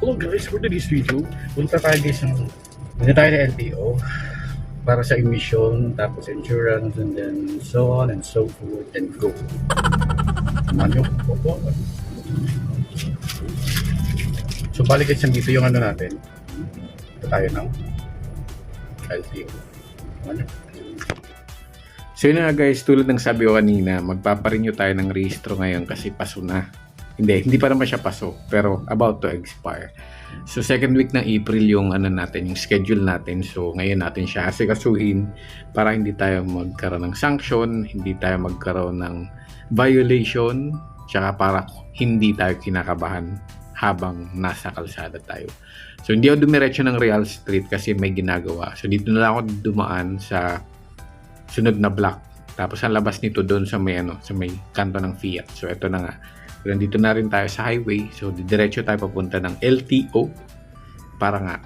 Hello guys, for today's video, punta tayo guys ng LTO para sa emission, tapos insurance, and then so on and so forth, and go. Samahan nyo. So balik guys, dito yung ano natin. Ito tayo ng LTO. Samahan nyo. So yun na guys, tulad ng sabi ko kanina, magpaparenew tayo ng rehistro ngayon kasi paso na. Hindi pa naman siya paso, pero about to expire. So second week ng April yung ano natin, yung schedule natin. So ngayon natin siya asikasuhin para hindi tayo magkaroon ng sanction, hindi tayo magkaroon ng violation, tsaka para hindi tayo kinakabahan habang nasa kalsada tayo. So hindi ako dumiretso ng Real Street kasi may ginagawa. So dito na lang ako dumaan sa sunod na block. Tapos ang labas nito doon sa may sa may kanto ng Fiat. So ito na nga. Nandito na rin tayo sa highway. So diretso tayo papunta ng LTO para nga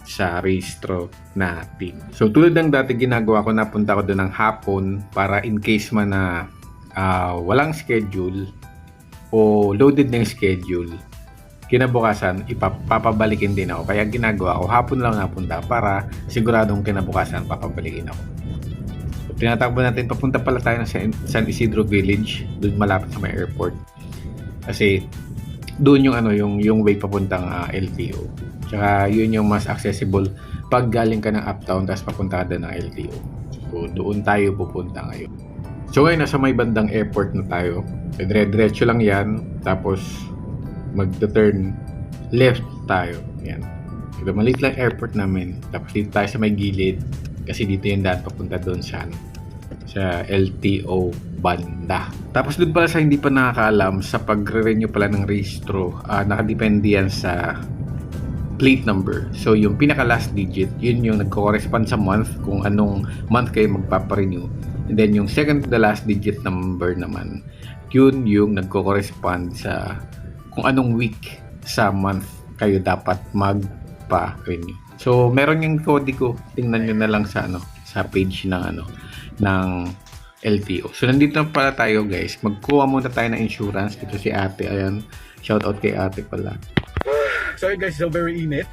sa rehistro natin. So tulad ng dati ginagawa ko, napunta ko doon ng hapon para in case man na walang schedule o loaded na yung schedule, kinabukasan ipapabalikin din ako. Kaya ginagawa ko, hapon lang napunta para siguradong kinabukasan papabalikin ako. So, tinatakbo natin, papunta pala tayo ng San Isidro Village, doon malapit sa may airport. Kasi doon yung yung way papuntang LTO. Tsaka yun yung mas accessible pag galing ka ng uptown tapos papunta ka ng LTO. So doon tayo pupunta ngayon. So ngayon nasa may bandang airport na tayo. So, dire-diretso lang yan. Tapos mag-turn left tayo. Yan. Ito maliit lang airport namin. Tapos dito tayo sa may gilid. Kasi dito yung daan papunta doon sa LTO banda. Tapos doon pala sa hindi pa nakakaalam, sa pagre-renew pala ng rehistro, nakadepende yan sa plate number. So yung pinaka last digit, yun yung nagko-correspond sa month, kung anong month kayo magpaparenew. And then yung second to the last digit number naman, yun yung nagko-correspond sa kung anong week sa month kayo dapat magpa-renew. So meron yung kodigo, tingnan nyo na lang sa sa page ng LTO. So nandito na pala tayo guys. Magkuha muna tayo ng insurance. Dito si ate. Ayan. Shout out kay ate pala. Sorry guys, so very init.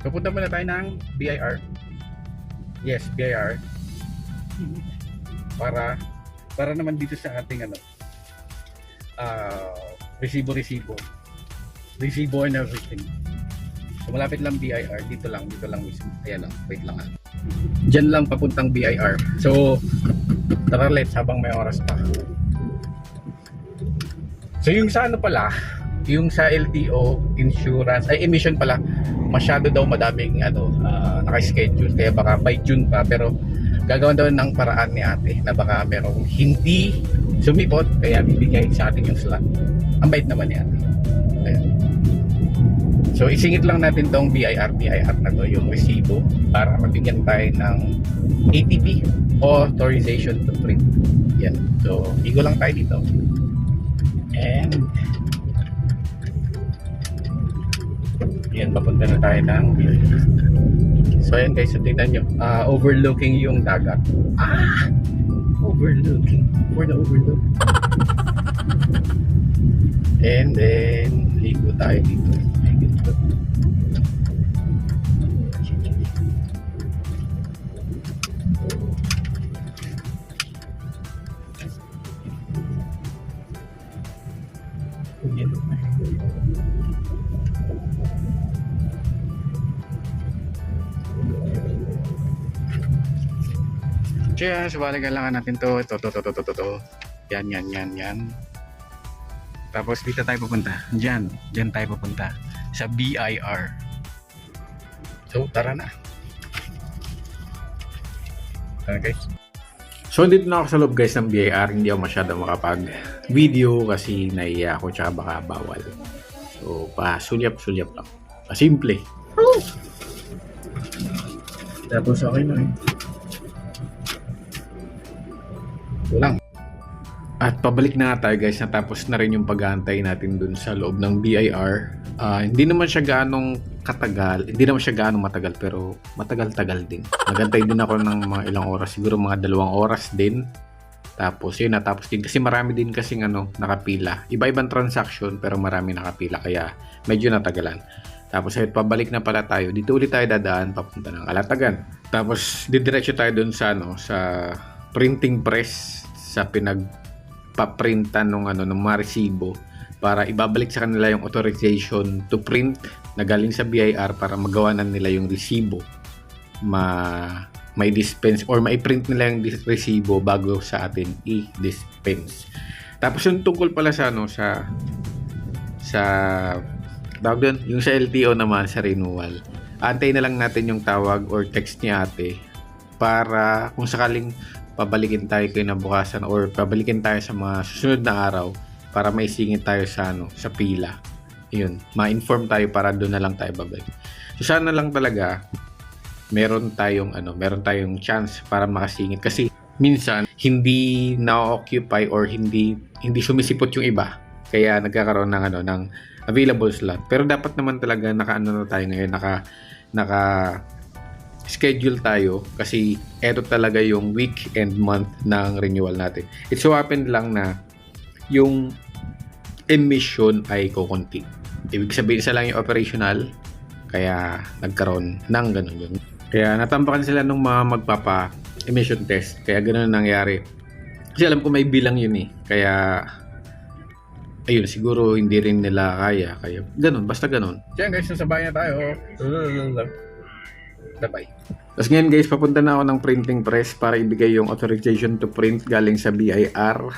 Papunta muna tayo ng BIR. Yes, BIR. Para naman dito sa ating resibo and everything. So malapit lang BIR, dito lang mismo. Ayan lang, wait lang Diyan lang papuntang BIR. So tara, let's, habang may oras pa. So yung sa yung sa LTO insurance, emission pala, masyado daw madaming naka-schedule, kaya baka by June pa, pero gagawin daw ng paraan ni ate na baka merong hindi sumipot, kaya bibigay sa atin yung slot. Ang bait naman ni ate. Ayan. So isingit lang natin tong BIR na to, yung resibo, para mabigyan tayo ng ATP, authorization to print. Yan. So igo lang tayo dito. And yan, papunta na tayo ng BIR. So ayan guys, so tignan nyo, overlooking yung dagat. Overlooking, for the overlook. And then ligo tayo dito. Cheers, balikan lang natin to. Ito. Yan. Tapos dito tayo pupunta. Diyan tayo pupunta sa BIR. So tara na. Tara guys. So dito na ako sa loob guys ng BIR. Hindi ako masyado makapag-video kasi naiya ako tsaka baka bawal. So sulyap lang. Simple. Tapos okay na rin. Lang. At pabalik na nga tayo guys, natapos na rin yung pag-aantay natin dun sa loob ng BIR. Hindi naman siya gaanong matagal, pero matagal-tagal din. Nagantay din ako ng mga ilang oras, siguro mga 2 oras din. Tapos yun, natapos din kasi marami din kasing nakapila. Iba-ibang transaction pero marami nakapila kaya medyo natagalan. Tapos ayun, pabalik na pala tayo. Dito ulit tayo dadaan papunta ng Alatagan. Tapos didiretso tayo dun sa sa printing press sa pinagpaprintan ng mga resibo para ibabalik sa kanila yung authorization to print na galing sa BIR para magawa na nila yung resibo. May dispense or mai-print nila yung resibo bago sa atin i-dispense. Tapos yung tungkol pala sa tawag doon, yung sa LTO naman sa renewal. Antay na lang natin yung tawag or text ni ate para kung sakaling pabalikin tayo kinabukasan or pabalikin tayo sa mga susunod na araw para may singit tayo sa sa pila. Yun, ma-inform tayo para doon na lang tayo babalik. So sana lang talaga meron tayong chance para makasingit kasi minsan hindi na-occupy or hindi sumisipot yung iba. Kaya nagkakaroon ng available slot. Pero dapat naman talaga na tayo ngayon, naka schedule tayo kasi eto talaga yung week and month ng renewal natin. It so happened lang na yung emission ay kukunti. Ibig sabihin isa lang yung operational kaya nagkaroon ng ganun yun. Kaya natambakan sila nung mga magpapa-emission test. Kaya ganun ang nangyari. Kasi alam ko may bilang yun eh. Kaya ayun, siguro hindi rin nila kaya. Kaya ganun, basta ganun. Diyan guys, sabay na tayo. Bye-bye. Tapos ngayon guys, papunta na ako ng printing press para ibigay yung authorization to print galing sa BIR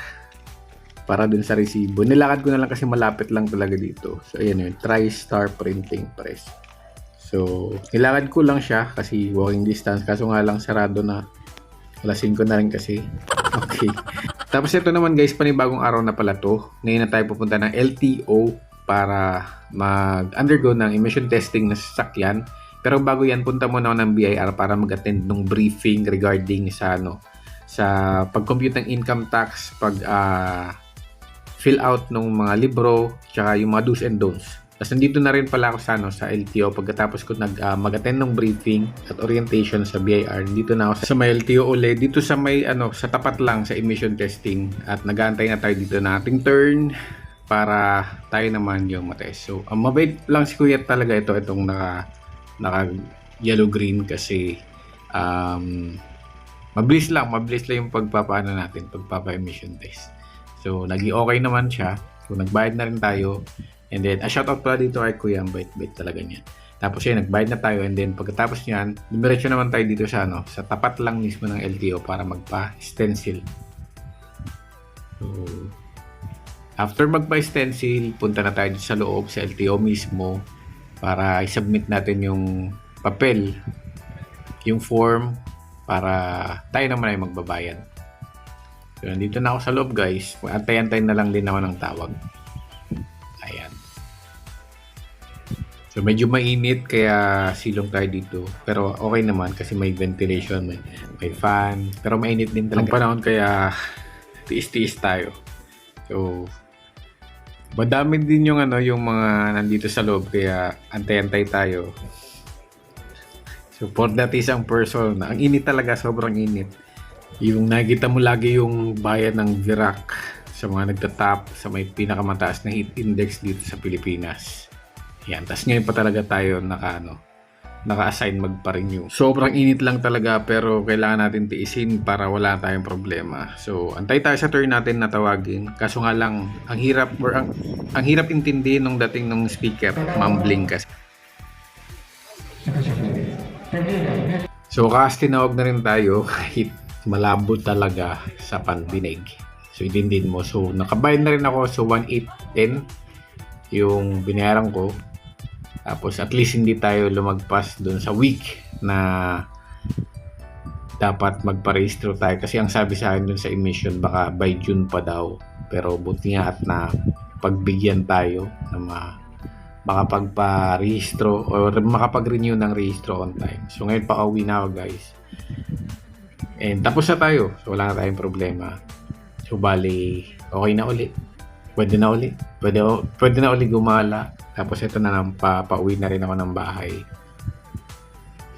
para dun sa resibo. Nilakad ko na lang kasi malapit lang talaga dito. So ayan yun, TriStar Printing Press. So nilakad ko lang siya kasi walking distance. Kaso nga lang sarado na. Alas 5 na rin kasi. Okay. Tapos ito naman guys, panibagong araw na pala to. Ngayon na tayo pupunta ng LTO para mag-undergo ng emission testing na sasakyan. Pero bago yan, punta muna ako ng BIR para mag-attend ng briefing regarding sa pag-compute ng income tax, fill out ng mga libro, tsaka yung mga do's and don'ts. Tapos nandito na rin pala ako sa LTO pagkatapos ko mag-attend ng briefing at orientation sa BIR. Dito na ako sa may LTO ulit, dito sa may sa tapat lang sa emission testing at nag-aantay na tayo dito na ating turn para tayo naman yung matest. So, mabait lang si Kuya talaga itong naka yellow green kasi mabilis lang yung pagpapa-emission test. So, naging okay naman siya. So, nagbayad na rin tayo. And then, shoutout pala dito kay Kuya, ang bait-bait talaga niya. Tapos yun, nagbayad na tayo and then pagkatapos niyan, dumiretso naman tayo dito sa tapat lang mismo ng LTO para magpa-stencil. So, after magpa-stencil, punta na tayo sa loob sa LTO mismo para i-submit natin yung papel, yung form para tayo naman ay magbabayad. So, nandito na ako sa loob guys. Antay-antay na lang din ako ng tawag. Ayan. So medyo mainit kaya silong tayo dito. Pero okay naman kasi may ventilation, may fan. Pero mainit din talaga ang panahon kaya tiis-tiis tayo. So madami din yung yung mga nandito sa loob kaya antay-antay tayo. So for that isang person, ang init talaga, sobrang init. Yung nakikita mo lagi yung bayan ng Virac sa mga nagtatap sa may pinakamataas na heat index dito sa Pilipinas. Yan, tas ngayon pa talaga tayo naka-assign magpa-renew. Sobrang init lang talaga pero kailangan natin tiisin para wala tayong problema. So, antay tayo sa turn natin na tawagin. Kaso nga lang, ang hirap intindihin nung dating nung speaker, mumbling kasi. So, kasi tinawag na rin tayo kahit malabo talaga sa pandinig. So, idindin mo. So, nakabayad na rin ako. So, 1,810 yung binayaran ko. Tapos, at least hindi tayo lumagpas dun sa week na dapat magparehistro tayo. Kasi ang sabi sa akin dun sa emission, baka by June pa daw. Pero buti nga at na pagbigyan tayo na makapagpa-rehistro or makapag-renew ng rehistro on time. So, ngayon pa-uwi na ako guys. And tapos na tayo. So, wala na tayong problema. So, bali, okay na uli. Pwede na uli. Pwede na uli gumala. Tapos, ito na lang, pauwi na rin ako ng bahay.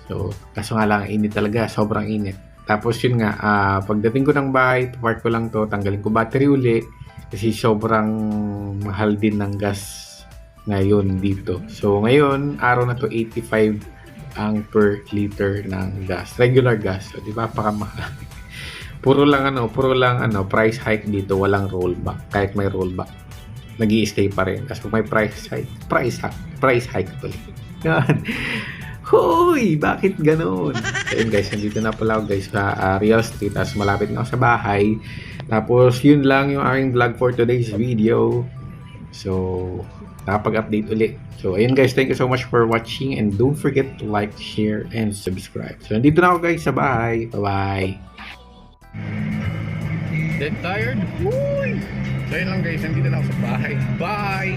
So, kaso nga lang, init talaga. Sobrang init. Tapos yun nga, pagdating ko ng bahay, park ko lang to, tanggalin ko battery uli kasi sobrang mahal din ng gas ngayon dito. So ngayon, araw na to 85 ang per liter ng gas, regular gas. So di ba, pakamahal. Puro lang price hike dito, walang rollback. Kahit may rollback, nag-i-stay pa rin. Kasi kung may price hike tuloy. Yan. Hoy, bakit ganoon? So yun guys, nandito na pala ako guys sa Real Street. Tapos malapit na ako sa bahay. Tapos yun lang yung aking vlog for today's video. So, nakapag-update ulit. So, ayun guys, thank you so much for watching. And don't forget to like, share, and subscribe. So, nandito na ako guys sa bahay. Bye-bye. Dead tired? Uy! So yun lang guys, nandito na ako sa bahay. Bye!